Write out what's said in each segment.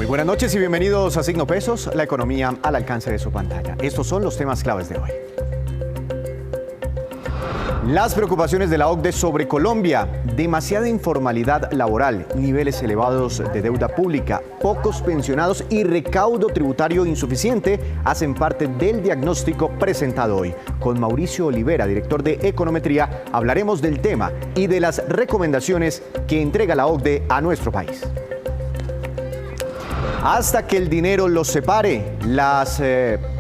Buenas noches y bienvenidos a Signo Pesos, la economía al alcance de su pantalla. Estos son los temas claves de hoy. Las preocupaciones de la OCDE sobre Colombia, demasiada informalidad laboral, niveles elevados de deuda pública, pocos pensionados y recaudo tributario insuficiente hacen parte del diagnóstico presentado hoy. Con Mauricio Olivera, director de Econometría, hablaremos del tema y de las recomendaciones que entrega la OCDE a nuestro país. Hasta que el dinero los separe, las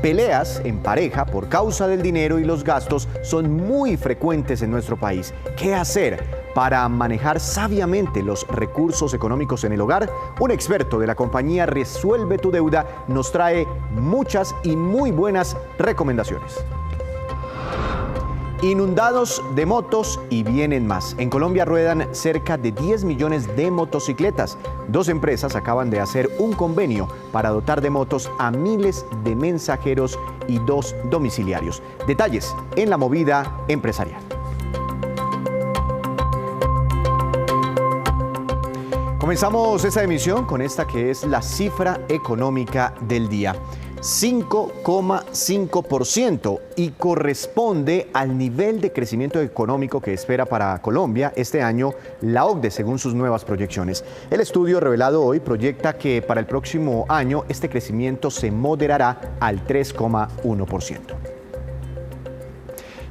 peleas en pareja por causa del dinero y los gastos son muy frecuentes en nuestro país. ¿Qué hacer para manejar sabiamente los recursos económicos en el hogar? Un experto de la compañía Resuelve tu Deuda nos trae muchas y muy buenas recomendaciones. Inundados de motos y vienen más. En Colombia ruedan cerca de 10 millones de motocicletas. Dos empresas acaban de hacer un convenio para dotar de motos a miles de mensajeros y 2 domiciliarios. Detalles en la movida empresarial. Comenzamos esta emisión con esta que es la cifra económica del día. 5,5% y corresponde al nivel de crecimiento económico que espera para Colombia este año la OCDE según sus nuevas proyecciones. El estudio revelado hoy proyecta que para el próximo año este crecimiento se moderará al 3,1%.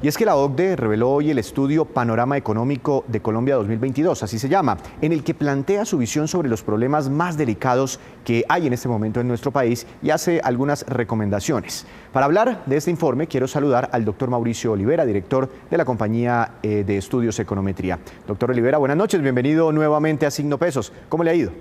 Y es que la OCDE reveló hoy el estudio Panorama Económico de Colombia 2022, así se llama, en el que plantea su visión sobre los problemas más delicados que hay en este momento en nuestro país y hace algunas recomendaciones. Para hablar de este informe, quiero saludar al doctor Mauricio Olivera, director de la compañía de estudios Econometría. Doctor Olivera, buenas noches, bienvenido nuevamente a Signo Pesos. ¿Cómo le ha ido?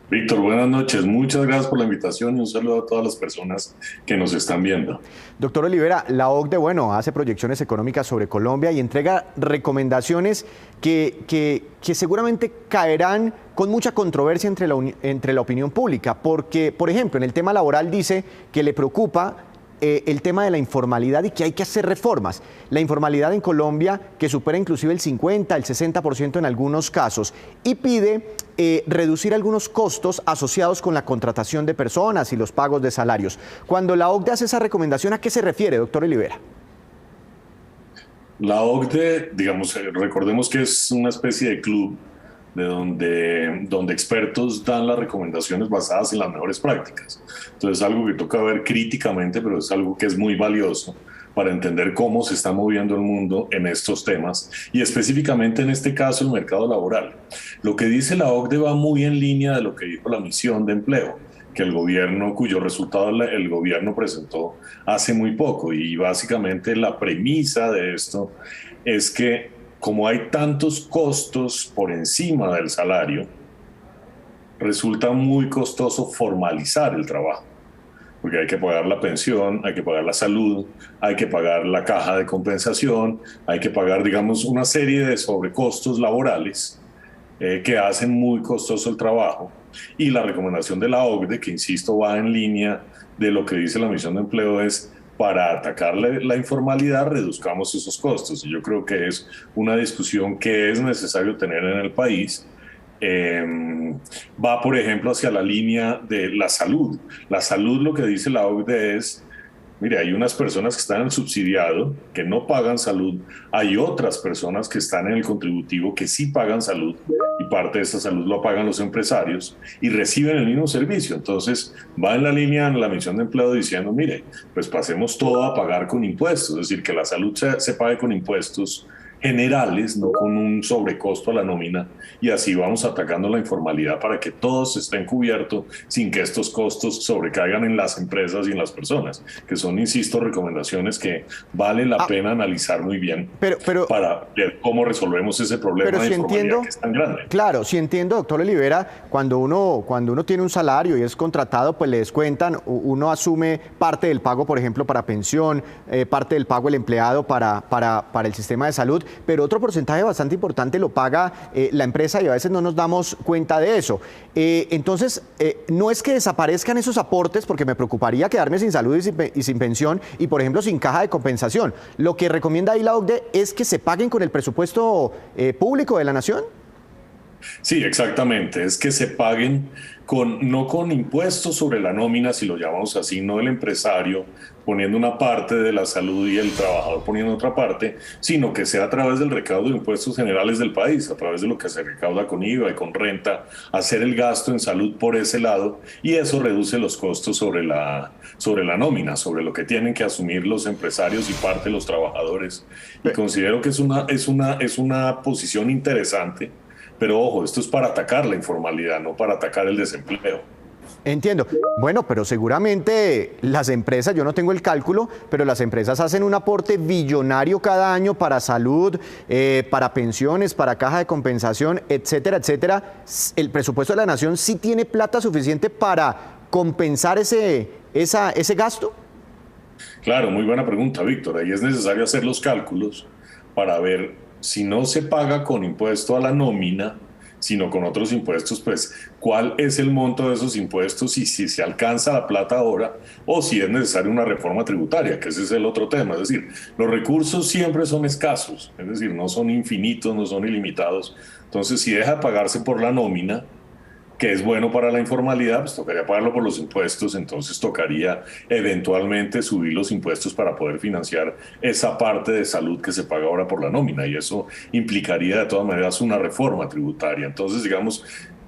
Víctor, buenas noches. Muchas gracias por la invitación y un saludo a todas las personas que nos están viendo. Doctor Olivera, la OCDE, hace proyecciones económicas sobre Colombia y entrega recomendaciones que seguramente caerán con mucha controversia entre la opinión pública, porque, por ejemplo, en el tema laboral dice que le preocupa el tema de la informalidad y que hay que hacer reformas. La informalidad en Colombia que supera inclusive el 50, el 60% en algunos casos y pide reducir algunos costos asociados con la contratación de personas y los pagos de salarios. Cuando la OCDE hace esa recomendación, ¿a qué se refiere, doctor Olivera? La OCDE, recordemos que es una especie de club donde expertos dan las recomendaciones basadas en las mejores prácticas. Entonces es algo que toca ver críticamente, pero es algo que es muy valioso para entender cómo se está moviendo el mundo en estos temas y específicamente en este caso el mercado laboral. Lo que dice la OCDE va muy en línea de lo que dijo la misión de empleo, que el gobierno, cuyo resultado el gobierno presentó hace muy poco, y básicamente la premisa de esto es que como hay tantos costos por encima del salario, resulta muy costoso formalizar el trabajo, porque hay que pagar la pensión, hay que pagar la salud, hay que pagar la caja de compensación, hay que pagar, una serie de sobrecostos laborales que hacen muy costoso el trabajo. Y la recomendación de la OCDE, que insisto va en línea de lo que dice la misión de empleo, es para atacar la informalidad, reduzcamos esos costos. Y yo creo que es una discusión que es necesario tener en el país. Va, por ejemplo, hacia la línea de la salud. La salud, lo que dice la OCDE es, mire, hay unas personas que están en el subsidiado, que no pagan salud. Hay otras personas que están en el contributivo, que sí pagan salud, y parte de esa salud lo pagan los empresarios y reciben el mismo servicio. Entonces va en la línea en la misión de empleo diciendo, mire, pues pasemos todo a pagar con impuestos, es decir, que la salud se pague con impuestos generales, no con un sobrecosto a la nómina, y así vamos atacando la informalidad para que todos estén cubiertos sin que estos costos sobrecaigan en las empresas y en las personas, que son, insisto, recomendaciones que vale la pena analizar muy bien para ver cómo resolvemos ese problema de informalidad que es tan grande. Claro, sí entiendo, doctor Olivera, cuando uno tiene un salario y es contratado, pues le descuentan, uno asume parte del pago, por ejemplo, para pensión, parte del pago el empleado para el sistema de salud, pero otro porcentaje bastante importante lo paga la empresa y a veces no nos damos cuenta de eso. Entonces, no es que desaparezcan esos aportes, porque me preocuparía quedarme sin salud y sin pensión y, por ejemplo, sin caja de compensación. Lo que recomienda ahí la OCDE es que se paguen con el presupuesto público de la nación. Sí, exactamente. Es que se paguen no con impuestos sobre la nómina, si lo llamamos así, no el empresario poniendo una parte de la salud y el trabajador poniendo otra parte, sino que sea a través del recaudo de impuestos generales del país, a través de lo que se recauda con IVA y con renta, hacer el gasto en salud por ese lado, y eso reduce los costos sobre la nómina, sobre lo que tienen que asumir los empresarios y parte de los trabajadores. Y considero que es una posición interesante. Pero ojo, esto es para atacar la informalidad, no para atacar el desempleo. Entiendo. Bueno, pero seguramente las empresas, yo no tengo el cálculo, pero las empresas hacen un aporte billonario cada año para salud, para pensiones, para caja de compensación, etcétera, etcétera. ¿El presupuesto de la nación sí tiene plata suficiente para compensar ese gasto? Claro, muy buena pregunta, Víctor. Ahí es necesario hacer los cálculos para ver si no se paga con impuesto a la nómina, sino con otros impuestos, pues cuál es el monto de esos impuestos y si se alcanza la plata ahora o si es necesaria una reforma tributaria, que ese es el otro tema. Es decir, los recursos siempre son escasos, es decir, no son infinitos, no son ilimitados. Entonces, si deja de pagarse por la nómina, que es bueno para la informalidad, pues tocaría pagarlo por los impuestos, entonces tocaría eventualmente subir los impuestos para poder financiar esa parte de salud que se paga ahora por la nómina, y eso implicaría de todas maneras una reforma tributaria. Entonces, digamos,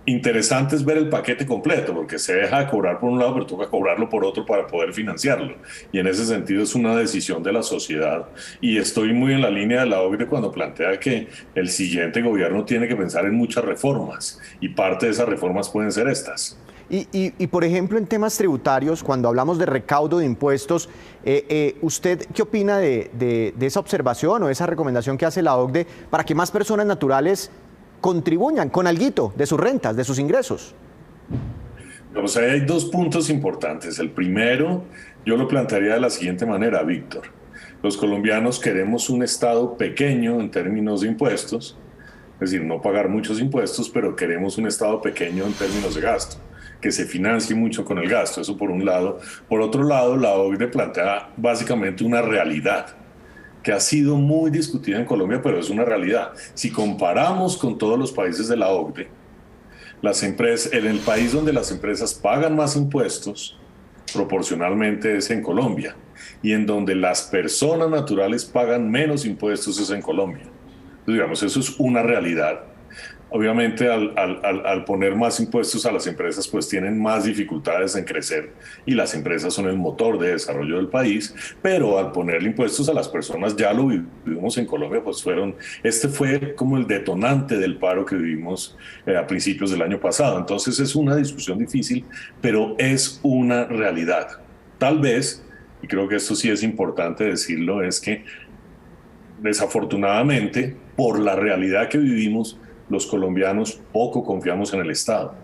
interesante es ver el paquete completo, porque se deja de cobrar por un lado, pero toca cobrarlo por otro para poder financiarlo. Y en ese sentido es una decisión de la sociedad. Y estoy muy en la línea de la OCDE cuando plantea que el siguiente gobierno tiene que pensar en muchas reformas, y parte de esas reformas pueden ser estas. Por ejemplo, en temas tributarios, cuando hablamos de recaudo de impuestos, ¿usted qué opina de esa observación o esa recomendación que hace la OCDE para que más personas naturales contribuyan con alguito de sus rentas, de sus ingresos? O sea, hay dos puntos importantes. El primero, yo lo plantearía de la siguiente manera, Víctor. Los colombianos queremos un Estado pequeño en términos de impuestos, es decir, no pagar muchos impuestos, pero queremos un Estado pequeño en términos de gasto, que se financie mucho con el gasto, eso por un lado. Por otro lado, la OCDE plantea básicamente una realidad que ha sido muy discutida en Colombia, pero es una realidad. Si comparamos con todos los países de la OCDE, en el país donde las empresas pagan más impuestos, proporcionalmente es en Colombia, y en donde las personas naturales pagan menos impuestos es en Colombia. Entonces, digamos, eso es una realidad. Obviamente, al poner más impuestos a las empresas, pues tienen más dificultades en crecer, y las empresas son el motor de desarrollo del país, pero al ponerle impuestos a las personas, ya lo vivimos en Colombia, pues este fue como el detonante del paro que vivimos a principios del año pasado. Entonces es una discusión difícil, pero es una realidad. Tal vez, y creo que esto sí es importante decirlo, es que desafortunadamente, por la realidad que vivimos, los colombianos poco confiamos en el Estado,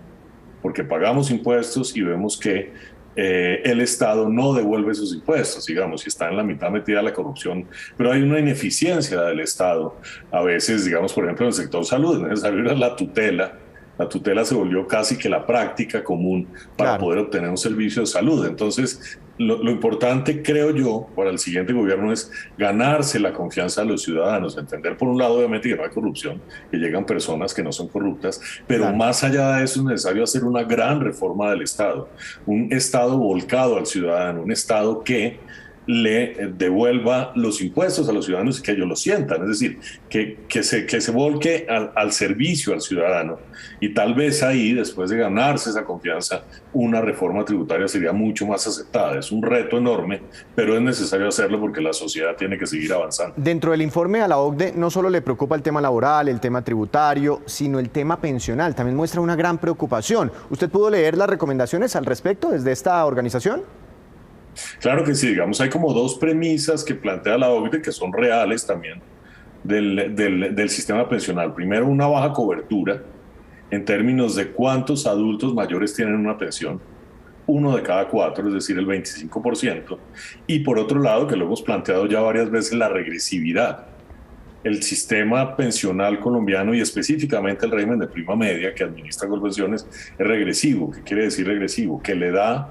porque pagamos impuestos y vemos que el Estado no devuelve sus impuestos, digamos, y está en la mitad metida la corrupción, pero hay una ineficiencia del Estado. A veces, digamos, por ejemplo, en el sector salud, es necesario la tutela. La tutela se volvió casi que la práctica común para poder obtener un servicio de salud. Entonces, lo importante, creo yo, para el siguiente gobierno es ganarse la confianza de los ciudadanos, entender por un lado, obviamente, que no hay corrupción, que llegan personas que no son corruptas, pero más allá de eso es necesario hacer una gran reforma del Estado, un Estado volcado al ciudadano, un Estado que le devuelva los impuestos a los ciudadanos y que ellos lo sientan, es decir, que se volque al servicio al ciudadano. Y tal vez ahí, después de ganarse esa confianza, una reforma tributaria sería mucho más aceptada. Es un reto enorme, pero es necesario hacerlo porque la sociedad tiene que seguir avanzando. Dentro del informe a la OCDE no solo le preocupa el tema laboral, el tema tributario, sino el tema pensional. También muestra una gran preocupación. ¿Usted pudo leer las recomendaciones al respecto desde esta organización? Claro que sí, digamos, hay como dos premisas que plantea la OCDE que son reales también del sistema pensional. Primero, una baja cobertura en términos de cuántos adultos mayores tienen una pensión, 1 de cada 4, es decir, el 25%. Y por otro lado, que lo hemos planteado ya varias veces, la regresividad. El sistema pensional colombiano y específicamente el régimen de prima media que administra Colpensiones es regresivo. ¿Qué quiere decir regresivo? Que le da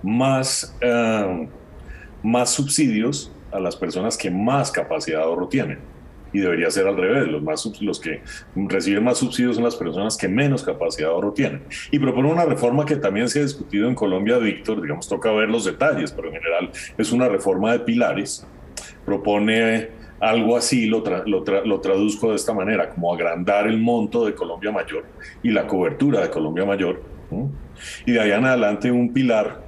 más subsidios a las personas que más capacidad de ahorro tienen. y debería ser al revés. Los que reciben más subsidios son las personas que menos capacidad de ahorro tienen. Y propone una reforma que también se ha discutido en Colombia, Víctor, digamos, toca ver los detalles, pero en general es una reforma de pilares. Propone algo así, lo traduzco de esta manera, como agrandar el monto de Colombia Mayor y la cobertura de Colombia Mayor, ¿sí? Y de ahí en adelante un pilar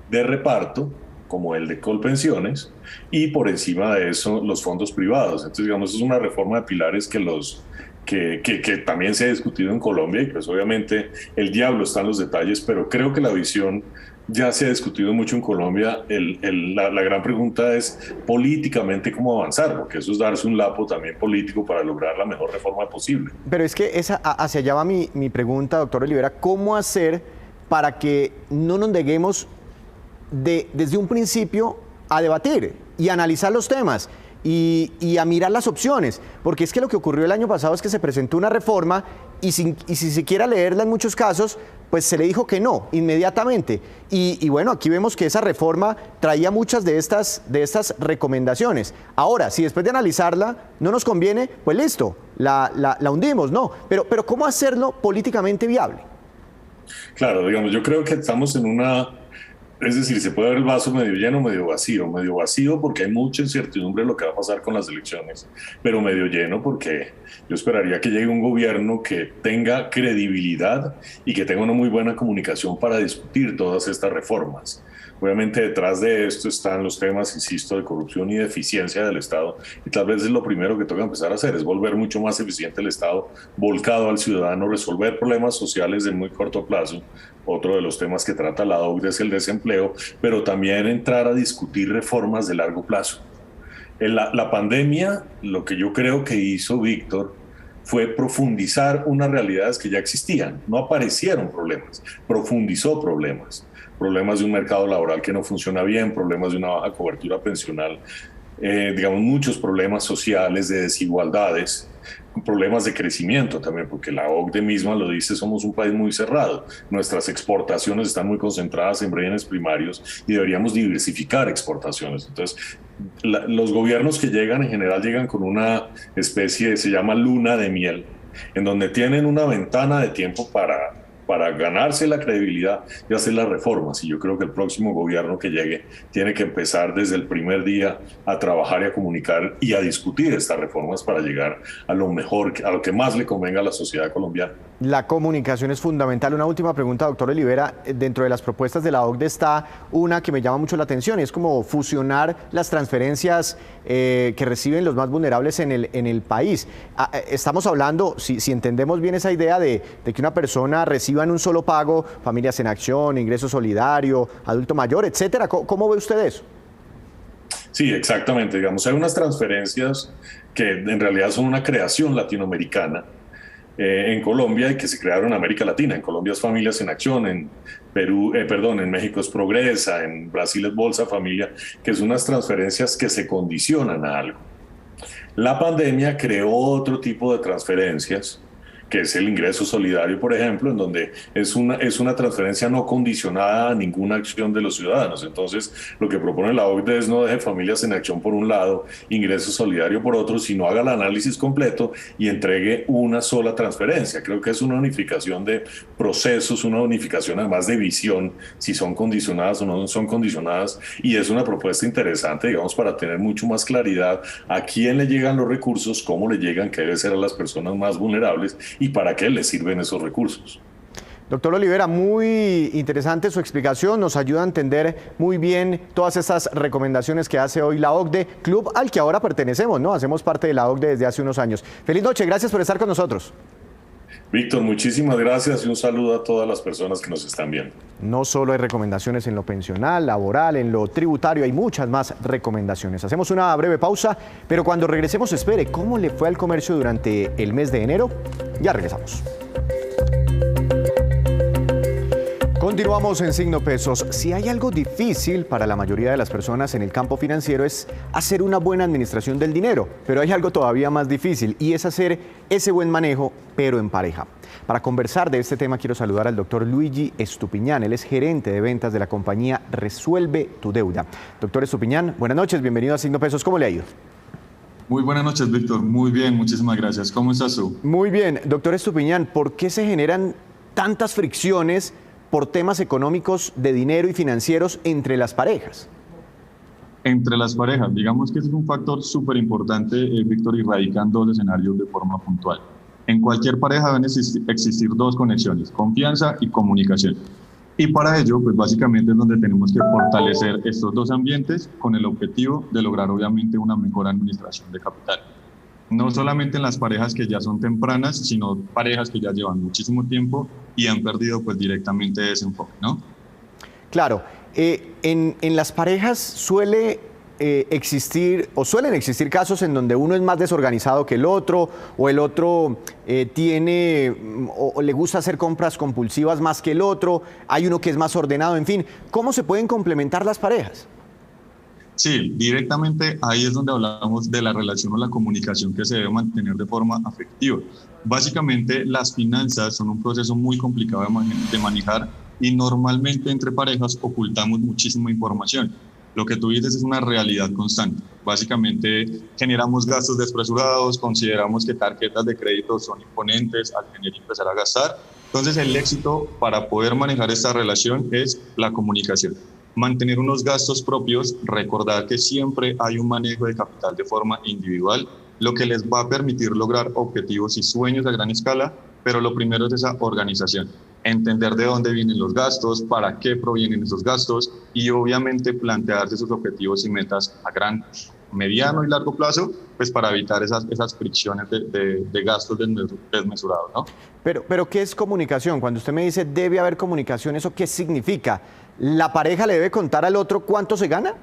de reparto, como el de Colpensiones, y por encima de eso los fondos privados. Entonces, digamos, es una reforma de pilares que también se ha discutido en Colombia, y pues obviamente el diablo está en los detalles, pero creo que la visión ya se ha discutido mucho en Colombia. La gran pregunta es políticamente cómo avanzar, porque eso es darse un lapo también político para lograr la mejor reforma posible. Pero es que hacia allá va mi pregunta, doctor Olivera, ¿cómo hacer para que no nos neguemos desde un principio a debatir y a analizar los temas y a mirar las opciones? Porque es que lo que ocurrió el año pasado es que se presentó una reforma y si siquiera leerla en muchos casos, pues se le dijo que no, inmediatamente. Y bueno, aquí vemos que esa reforma traía muchas de estas recomendaciones. Ahora, si después de analizarla no nos conviene, pues listo, la hundimos, ¿no? Pero ¿cómo hacerlo políticamente viable? Claro, digamos, yo creo que estamos en una... Es decir, se puede ver el vaso medio lleno, medio vacío porque hay mucha incertidumbre de lo que va a pasar con las elecciones, pero medio lleno porque yo esperaría que llegue un gobierno que tenga credibilidad y que tenga una muy buena comunicación para discutir todas estas reformas. Obviamente detrás de esto están los temas, insisto, de corrupción y de eficiencia del Estado, y tal vez es lo primero que toca empezar a hacer, es volver mucho más eficiente el Estado, volcado al ciudadano, resolver problemas sociales de muy corto plazo. Otro de los temas que trata la OCDE es el desempleo, pero también entrar a discutir reformas de largo plazo. La pandemia, lo que yo creo que hizo Víctor, fue profundizar unas realidades que ya existían. No aparecieron problemas, profundizó problemas. Problemas de un mercado laboral que no funciona bien, problemas de una baja cobertura pensional, digamos, muchos problemas sociales, de desigualdades, problemas de crecimiento también, porque la OCDE misma lo dice, somos un país muy cerrado, nuestras exportaciones están muy concentradas en bienes primarios y deberíamos diversificar exportaciones. Entonces, los gobiernos que llegan en general llegan con una especie, se llama luna de miel, en donde tienen una ventana de tiempo para ganarse la credibilidad y hacer las reformas. Y yo creo que el próximo gobierno que llegue tiene que empezar desde el primer día a trabajar y a comunicar y a discutir estas reformas para llegar a lo mejor, a lo que más le convenga a la sociedad colombiana. La comunicación es fundamental. Una última pregunta, doctor Olivera. Dentro de las propuestas de la OCDE está una que me llama mucho la atención, es como fusionar las transferencias que reciben los más vulnerables en el país. Estamos hablando, si entendemos bien esa idea de que una persona reciba en un solo pago Familias en Acción, Ingreso Solidario, Adulto Mayor, etcétera. ¿Cómo ve usted eso? Sí, exactamente. Digamos, hay unas transferencias que en realidad son una creación latinoamericana en Colombia y que se crearon en América Latina. En Colombia es Familias en Acción, en México es Progresa, en Brasil es Bolsa Familia, que son unas transferencias que se condicionan a algo. La pandemia creó otro tipo de transferencias, que es el ingreso solidario, por ejemplo, en donde es una transferencia no condicionada a ninguna acción de los ciudadanos. Entonces, lo que propone la OCDE es no deje Familias en Acción por un lado, ingreso solidario por otro, sino haga el análisis completo y entregue una sola transferencia. Creo que es una unificación de procesos, una unificación además de visión, si son condicionadas o no son condicionadas, y es una propuesta interesante, digamos, para tener mucho más claridad a quién le llegan los recursos, cómo le llegan, que debe ser a las personas más vulnerables, y para qué les sirven esos recursos. Doctor Olivera, muy interesante su explicación, nos ayuda a entender muy bien todas esas recomendaciones que hace hoy la OCDE, club al que ahora pertenecemos, ¿no? Hacemos parte de la OCDE desde hace unos años. Feliz noche, gracias por estar con nosotros. Víctor, muchísimas gracias y un saludo a todas las personas que nos están viendo. No solo hay recomendaciones en lo pensional, laboral, en lo tributario, hay muchas más recomendaciones. Hacemos una breve pausa, pero cuando regresemos espere, ¿cómo le fue al comercio durante el mes de enero? Ya regresamos. Continuamos en Signo Pesos. Si hay algo difícil para la mayoría de las personas en el campo financiero es hacer una buena administración del dinero, pero hay algo todavía más difícil y es hacer ese buen manejo, pero en pareja. Para conversar de este tema quiero saludar al doctor Luigi Estupiñán. Él es gerente de ventas de la compañía Resuelve tu Deuda. Doctor Estupiñán, buenas noches, bienvenido a Signo Pesos. ¿Cómo le ha ido? Muy buenas noches, Víctor. Muy bien, muchísimas gracias. ¿Cómo estás tú? Muy bien, doctor Estupiñán, ¿por qué se generan tantas fricciones por temas económicos de dinero y financieros entre las parejas? Entre las parejas, digamos que ese es un factor súper importante, Víctor, y radica en dos escenarios de forma puntual. En cualquier pareja deben existir dos conexiones, confianza y comunicación. Y para ello, pues básicamente es donde tenemos que fortalecer estos dos ambientes con el objetivo de lograr obviamente una mejor administración de capital. No solamente en las parejas que ya son tempranas, sino parejas que ya llevan muchísimo tiempo y han perdido pues directamente ese enfoque, ¿no? Claro, en las parejas suelen existir casos en donde uno es más desorganizado que el otro, o el otro o le gusta hacer compras compulsivas más que el otro, hay uno que es más ordenado, en fin. ¿Cómo se pueden complementar las parejas? Sí, directamente ahí es donde hablamos de la relación o la comunicación que se debe mantener de forma afectiva. Básicamente las finanzas son un proceso muy complicado de manejar y normalmente entre parejas ocultamos muchísima información. Lo que tú dices es una realidad constante. Básicamente generamos gastos despresurados, consideramos que tarjetas de crédito son imponentes al tener que empezar a gastar. Entonces el éxito para poder manejar esta relación es la comunicación. Mantener unos gastos propios, recordar que siempre hay un manejo de capital de forma individual, lo que les va a permitir lograr objetivos y sueños a gran escala, pero lo primero es esa organización. Entender de dónde vienen los gastos, para qué provienen esos gastos y obviamente plantearse sus objetivos y metas a gran, mediano y largo plazo, pues para evitar esas fricciones de gastos desmesurados, ¿no? Pero ¿qué es comunicación? Cuando usted me dice debe haber comunicación, ¿eso qué significa? ¿La pareja le debe contar al otro cuánto se gana?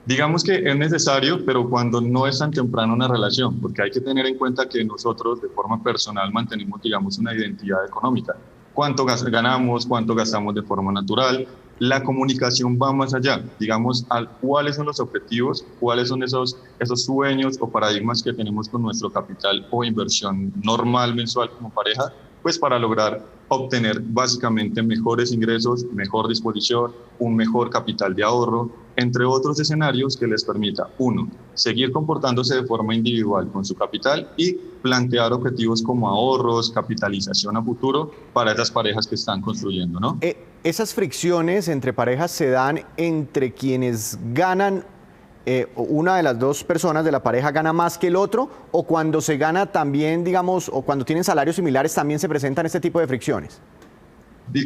Digamos que es necesario, pero cuando no es tan temprano una relación, porque hay que tener en cuenta que nosotros de forma personal mantenemos, digamos, una identidad económica. ¿Cuánto ganamos? ¿Cuánto gastamos de forma natural? La comunicación va más allá, digamos, cuáles son los objetivos, cuáles son esos sueños o paradigmas que tenemos con nuestro capital o inversión normal mensual como pareja, pues para lograr obtener básicamente mejores ingresos, mejor disposición, un mejor capital de ahorro, entre otros escenarios que les permita, uno, seguir comportándose de forma individual con su capital y plantear objetivos como ahorros, capitalización a futuro para esas parejas que están construyendo, ¿no? Esas fricciones entre parejas se dan entre quienes ganan, una de las dos personas de la pareja gana más que el otro, o cuando se gana también, digamos, o cuando tienen salarios similares también se presentan este tipo de fricciones.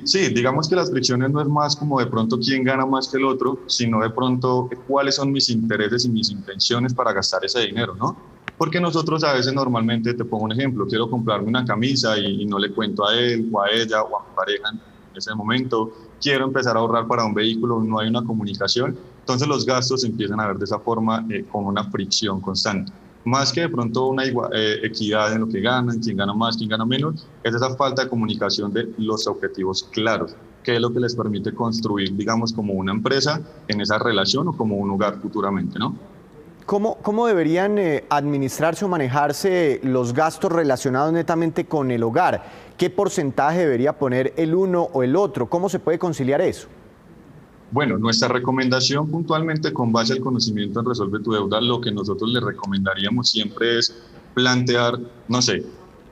Sí, digamos que las fricciones no es más como de pronto quién gana más que el otro, sino de pronto cuáles son mis intereses y mis intenciones para gastar ese dinero, ¿no? Porque nosotros a veces normalmente, te pongo un ejemplo, quiero comprarme una camisa y no le cuento a él o a ella o a mi pareja en ese momento, quiero empezar a ahorrar para un vehículo, no hay una comunicación, entonces los gastos empiezan a ver de esa forma con una fricción constante. Más que de pronto una equidad en lo que ganan, quién gana más, quién gana menos, es esa falta de comunicación de los objetivos claros, que es lo que les permite construir, digamos, como una empresa en esa relación o como un hogar futuramente, ¿no? ¿Cómo deberían administrarse o manejarse los gastos relacionados netamente con el hogar? ¿Qué porcentaje debería poner el uno o el otro? ¿Cómo se puede conciliar eso? Bueno, nuestra recomendación puntualmente con base al conocimiento en Resuelve tu Deuda, lo que nosotros le recomendaríamos siempre es plantear, no sé,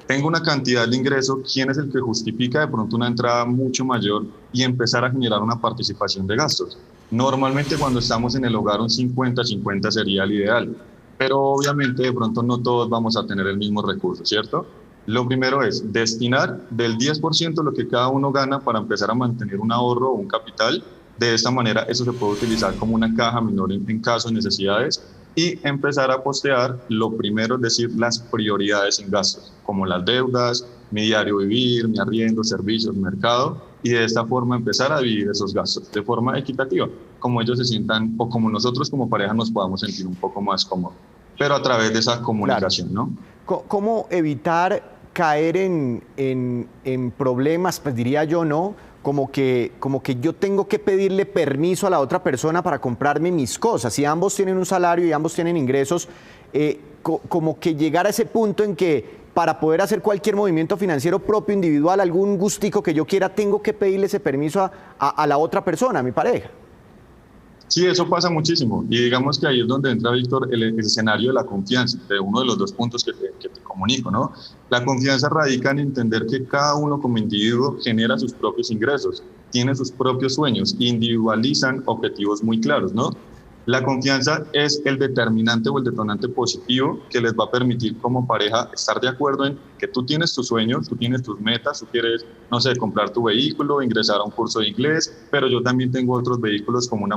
tengo una cantidad de ingreso, ¿quién es el que justifica de pronto una entrada mucho mayor y empezar a generar una participación de gastos? Normalmente cuando estamos en el hogar un 50-50 sería el ideal, pero obviamente de pronto no todos vamos a tener el mismo recurso, ¿cierto? Lo primero es destinar del 10% lo que cada uno gana para empezar a mantener un ahorro o un capital. De esta manera, eso se puede utilizar como una caja menor en caso de necesidades y empezar a postear, lo primero es decir, las prioridades en gastos, como las deudas, mi diario vivir, mi arriendo, servicios, mercado, y de esta forma empezar a dividir esos gastos de forma equitativa, como ellos se sientan o como nosotros como pareja nos podamos sentir un poco más cómodos, pero a través de esa comunicación, Claro. ¿no? ¿Cómo evitar caer en problemas, pues diría yo, ¿no? Como que yo tengo que pedirle permiso a la otra persona para comprarme mis cosas. Si ambos tienen un salario y ambos tienen ingresos, como que llegar a ese punto en que para poder hacer cualquier movimiento financiero propio, individual, algún gustico que yo quiera, tengo que pedirle ese permiso a la otra persona, a mi pareja. Sí, eso pasa muchísimo. Y digamos que ahí es donde entra, Víctor, el escenario de la confianza, de uno de los dos puntos que te comunico, ¿no? La confianza radica en entender que cada uno como individuo genera sus propios ingresos, tiene sus propios sueños, individualizan objetivos muy claros, ¿no? La confianza es el determinante o el detonante positivo que les va a permitir como pareja estar de acuerdo en que tú tienes tus sueños, tú tienes tus metas, tú quieres, no sé, comprar tu vehículo, ingresar a un curso de inglés, pero yo también tengo otros vehículos como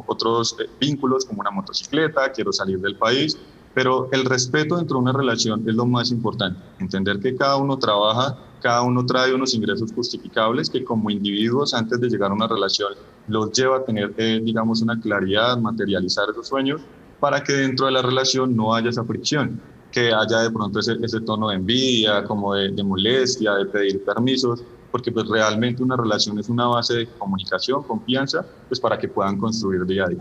otros vínculos como una motocicleta, quiero salir del país, pero el respeto dentro de una relación es lo más importante, entender que cada uno trabaja, cada uno trae unos ingresos justificables que como individuos antes de llegar a una relación los lleva a tener, digamos, una claridad, materializar esos sueños para que dentro de la relación no haya esa fricción, que haya de pronto ese tono de envidia, como de molestia, de pedir permisos, porque pues realmente una relación es una base de comunicación, confianza, pues para que puedan construir día a día.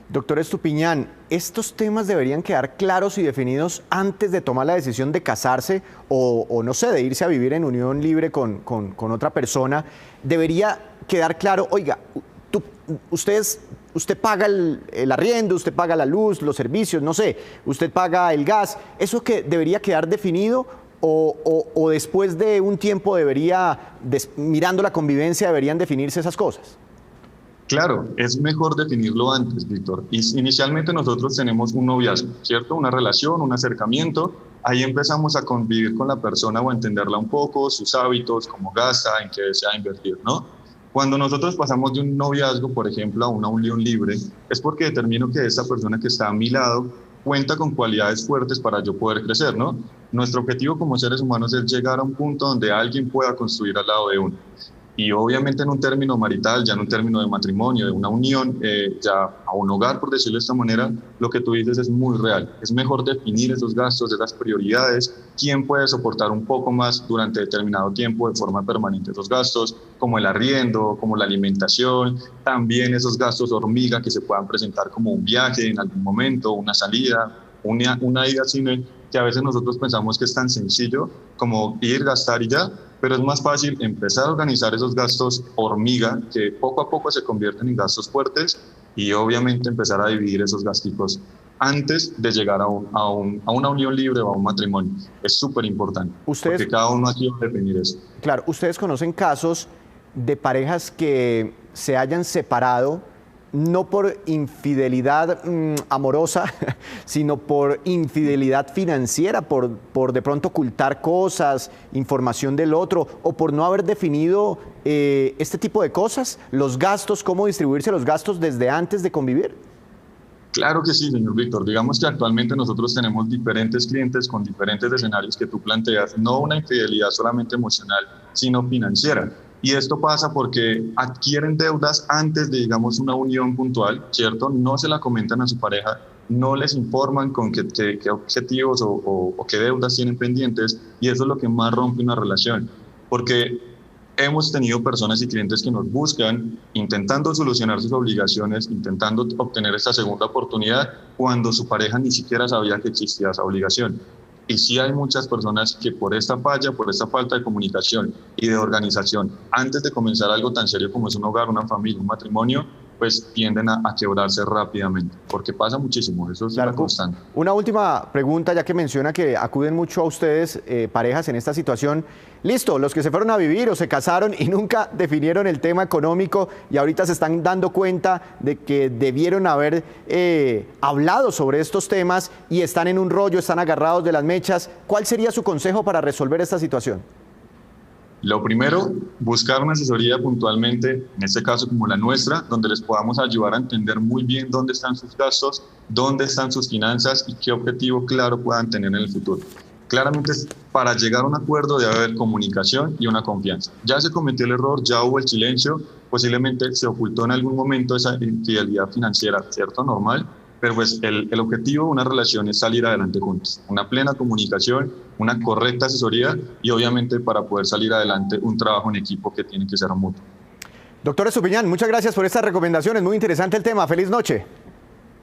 Doctor Estupiñán, ¿estos temas deberían quedar claros y definidos antes de tomar la decisión de casarse o no sé, de irse a vivir en unión libre con otra persona? Debería quedar claro, oiga, usted paga el arriendo, usted paga la luz, los servicios, no sé, usted paga el gas. ¿Eso que debería quedar definido o después de un tiempo mirando la convivencia, deberían definirse esas cosas? Claro, es mejor definirlo antes, Víctor. Inicialmente nosotros tenemos un noviazgo, ¿cierto? Una relación, un acercamiento. Ahí empezamos a convivir con la persona o a entenderla un poco, sus hábitos, cómo gasta, en qué desea invertir, ¿no? Cuando nosotros pasamos de un noviazgo, por ejemplo, a una unión libre, es porque determino que esta persona que está a mi lado cuenta con cualidades fuertes para yo poder crecer, ¿no? Nuestro objetivo como seres humanos es llegar a un punto donde alguien pueda construir al lado de uno. Y obviamente en un término marital, ya en un término de matrimonio, de una unión, ya a un hogar, por decirlo de esta manera, lo que tú dices es muy real. Es mejor definir esos gastos, esas prioridades, quién puede soportar un poco más durante determinado tiempo de forma permanente esos gastos, como el arriendo, como la alimentación, también esos gastos hormiga que se puedan presentar como un viaje en algún momento, una salida, una ida al cine, que a veces nosotros pensamos que es tan sencillo como ir, gastar y ya, pero es más fácil empezar a organizar esos gastos hormiga que poco a poco se convierten en gastos fuertes y obviamente empezar a dividir esos gastos antes de llegar a una unión libre o a un matrimonio. Es súper importante, porque cada uno aquí va a definir eso. Claro, ustedes conocen casos de parejas que se hayan separado no por infidelidad amorosa, sino por infidelidad financiera, por de pronto ocultar cosas, información del otro, o por no haber definido este tipo de cosas, los gastos, cómo distribuirse los gastos desde antes de convivir. Claro que sí, señor Víctor. Digamos que actualmente nosotros tenemos diferentes clientes con diferentes escenarios que tú planteas, no una infidelidad solamente emocional, sino financiera. Y esto pasa porque adquieren deudas antes de, digamos, una unión puntual, ¿cierto? No se la comentan a su pareja, no les informan con qué objetivos o qué deudas tienen pendientes, y eso es lo que más rompe una relación. Porque hemos tenido personas y clientes que nos buscan intentando solucionar sus obligaciones, intentando obtener esta segunda oportunidad, cuando su pareja ni siquiera sabía que existía esa obligación. Y sí hay muchas personas que por esta falla, por esta falta de comunicación y de organización, antes de comenzar algo tan serio como es un hogar, una familia, un matrimonio, pues tienden a quebrarse rápidamente, porque pasa muchísimo, eso es la constante. Una última pregunta, ya que menciona que acuden mucho a ustedes, parejas en esta situación. Listo, los que se fueron a vivir o se casaron y nunca definieron el tema económico y ahorita se están dando cuenta de que debieron haber hablado sobre estos temas y están en un rollo, están agarrados de las mechas. ¿Cuál sería su consejo para resolver esta situación? Lo primero, buscar una asesoría puntualmente, en este caso como la nuestra, donde les podamos ayudar a entender muy bien dónde están sus gastos, dónde están sus finanzas y qué objetivo claro puedan tener en el futuro. Claramente, para llegar a un acuerdo debe haber comunicación y una confianza. Ya se cometió el error, ya hubo el silencio, posiblemente se ocultó en algún momento esa infidelidad financiera, ¿cierto? Normal. Pero pues el objetivo de una relación es salir adelante juntos, una plena comunicación, una correcta asesoría y obviamente para poder salir adelante un trabajo en equipo que tiene que ser mutuo. Doctor Estupiñán, muchas gracias por estas recomendaciones, muy interesante el tema, feliz noche.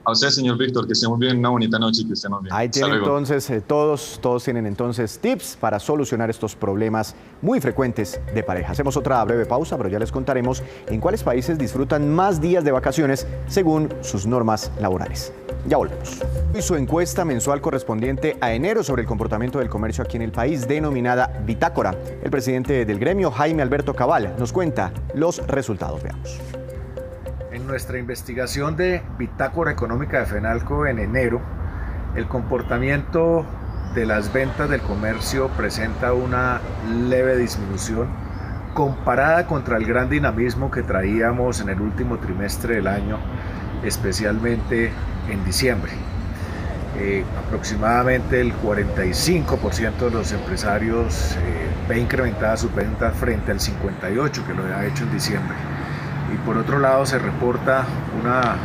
A usted, señor Víctor, que estemos bien, una bonita noche y que estemos bien. Ahí tienen entonces, todos tienen entonces tips para solucionar estos problemas muy frecuentes de pareja. Hacemos otra breve pausa, pero ya les contaremos en cuáles países disfrutan más días de vacaciones según sus normas laborales. Ya volvemos. Y su encuesta mensual correspondiente a enero sobre el comportamiento del comercio aquí en el país, denominada Bitácora. El presidente del gremio, Jaime Alberto Cabal, nos cuenta los resultados. Veamos. En nuestra investigación de Bitácora Económica de FENALCO en enero, el comportamiento de las ventas del comercio presenta una leve disminución comparada contra el gran dinamismo que traíamos en el último trimestre del año, especialmente en diciembre. Aproximadamente el 45% de los empresarios ve incrementada su venta frente al 58% que lo había hecho en diciembre. Y por otro lado se reporta una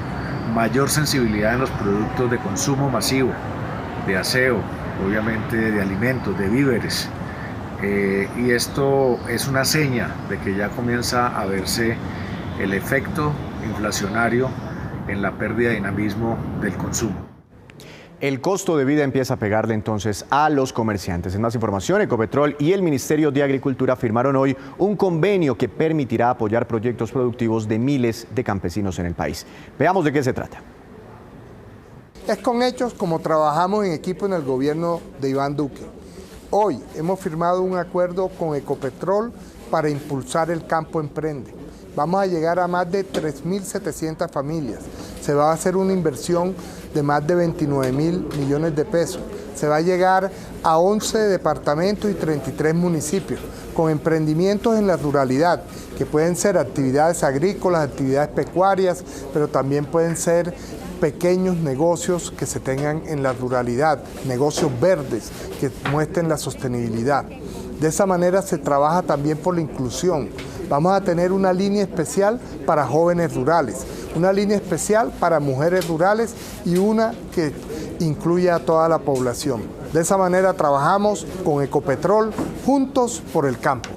mayor sensibilidad en los productos de consumo masivo, de aseo, obviamente de alimentos, de víveres. Y esto es una seña de que ya comienza a verse el efecto inflacionario en la pérdida de dinamismo del consumo. El costo de vida empieza a pegarle entonces a los comerciantes. En más información, Ecopetrol y el Ministerio de Agricultura firmaron hoy un convenio que permitirá apoyar proyectos productivos de miles de campesinos en el país. Veamos de qué se trata. Es con hechos como trabajamos en equipo en el gobierno de Iván Duque. Hoy hemos firmado un acuerdo con Ecopetrol para impulsar el campo emprende. Vamos a llegar a más de 3.700 familias. Se va a hacer una inversión de más de 29.000 millones de pesos. Se va a llegar a 11 departamentos y 33 municipios, con emprendimientos en la ruralidad, que pueden ser actividades agrícolas, actividades pecuarias, pero también pueden ser pequeños negocios que se tengan en la ruralidad, negocios verdes que muestren la sostenibilidad. De esa manera se trabaja también por la inclusión. Vamos a tener una línea especial para jóvenes rurales, una línea especial para mujeres rurales y una que incluya a toda la población. De esa manera trabajamos con Ecopetrol, juntos por el campo.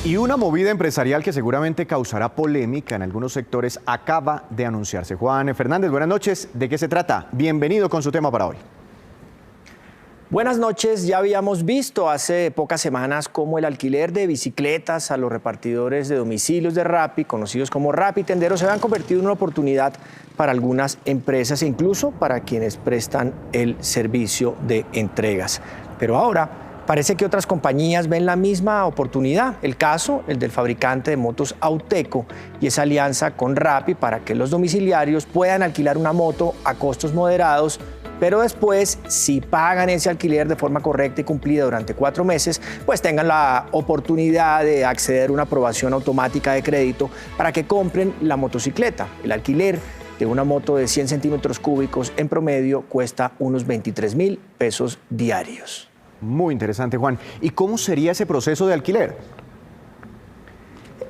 Y una movida empresarial que seguramente causará polémica en algunos sectores acaba de anunciarse. Juan Fernández, buenas noches. ¿De qué se trata? Bienvenido con su tema para hoy. Buenas noches. Ya habíamos visto hace pocas semanas cómo el alquiler de bicicletas a los repartidores de domicilios de Rappi, conocidos como Rapitenderos, se habían convertido en una oportunidad para algunas empresas e incluso para quienes prestan el servicio de entregas. Pero ahora parece que otras compañías ven la misma oportunidad. El caso, el del fabricante de motos Auteco y esa alianza con Rappi para que los domiciliarios puedan alquilar una moto a costos moderados, pero después, si pagan ese alquiler de forma correcta y cumplida durante 4 meses, pues tengan la oportunidad de acceder a una aprobación automática de crédito para que compren la motocicleta. El alquiler de una moto de 100 centímetros cúbicos en promedio cuesta unos 23.000 pesos diarios. Muy interesante, Juan. ¿Y cómo sería ese proceso de alquiler?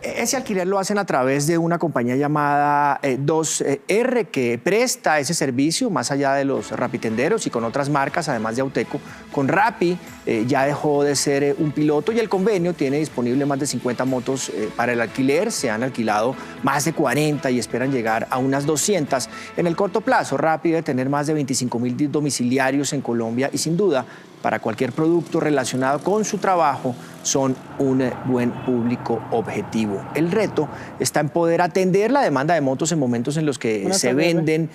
Ese alquiler lo hacen a través de una compañía llamada 2R que presta ese servicio más allá de los rapitenderos y con otras marcas, además de Auteco. Con Rappi ya dejó de ser un piloto y el convenio tiene disponible más de 50 motos para el alquiler. Se han alquilado más de 40 y esperan llegar a unas 200. En el corto plazo, Rappi debe tener más de 25.000 domiciliarios en Colombia y sin duda, para cualquier producto relacionado con su trabajo, son un buen público objetivo. El reto está en poder atender la demanda de motos en momentos en los que se venden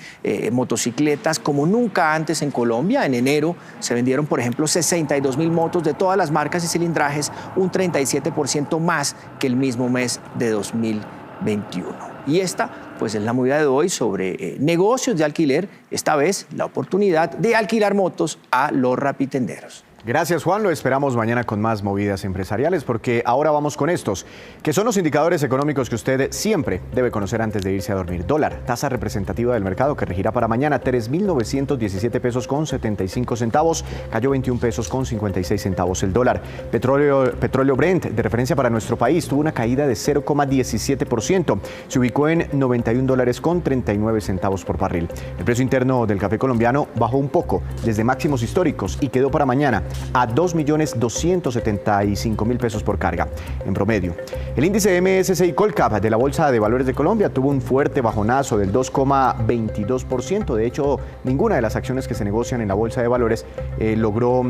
motocicletas como nunca antes en Colombia. En enero se vendieron, por ejemplo, 62.000 motos de todas las marcas y cilindrajes, un 37% más que el mismo mes de 2021. Y esta, pues, es la movida de hoy sobre negocios de alquiler, esta vez la oportunidad de alquilar motos a los rapitenderos. Gracias, Juan. Lo esperamos mañana con más movidas empresariales, porque ahora vamos con estos, que son los indicadores económicos que usted siempre debe conocer antes de irse a dormir. Dólar, tasa representativa del mercado que regirá para mañana, 3.917 pesos con 75 centavos, cayó 21 pesos con 56 centavos el dólar. Petróleo Brent, de referencia para nuestro país, tuvo una caída de 0,17%, se ubicó en $91 con 39 centavos por barril. El precio interno del café colombiano bajó un poco desde máximos históricos y quedó para mañana a 2.275.000 pesos por carga en promedio. El índice MSCI Colcap de la Bolsa de Valores de Colombia tuvo un fuerte bajonazo del 2,22%. De hecho, ninguna de las acciones que se negocian en la Bolsa de Valores logró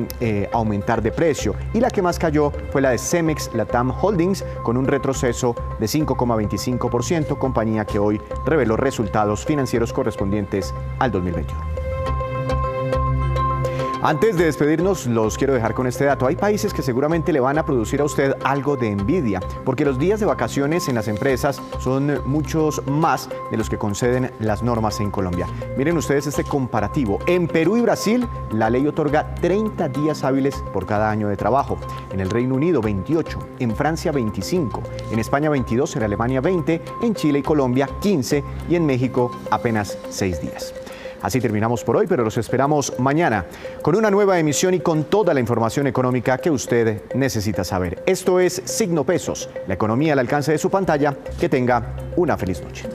aumentar de precio. Y la que más cayó fue la de Cemex Latam Holdings, con un retroceso de 5,25%, compañía que hoy reveló resultados financieros correspondientes al 2021. Antes de despedirnos, los quiero dejar con este dato. Hay países que seguramente le van a producir a usted algo de envidia, porque los días de vacaciones en las empresas son muchos más de los que conceden las normas en Colombia. Miren ustedes este comparativo. En Perú y Brasil, la ley otorga 30 días hábiles por cada año de trabajo. En el Reino Unido, 28. En Francia, 25. En España, 22. En Alemania, 20. En Chile y Colombia, 15. Y en México, apenas 6 días. Así terminamos por hoy, pero los esperamos mañana con una nueva emisión y con toda la información económica que usted necesita saber. Esto es Signo Pesos, la economía al alcance de su pantalla. Que tenga una feliz noche.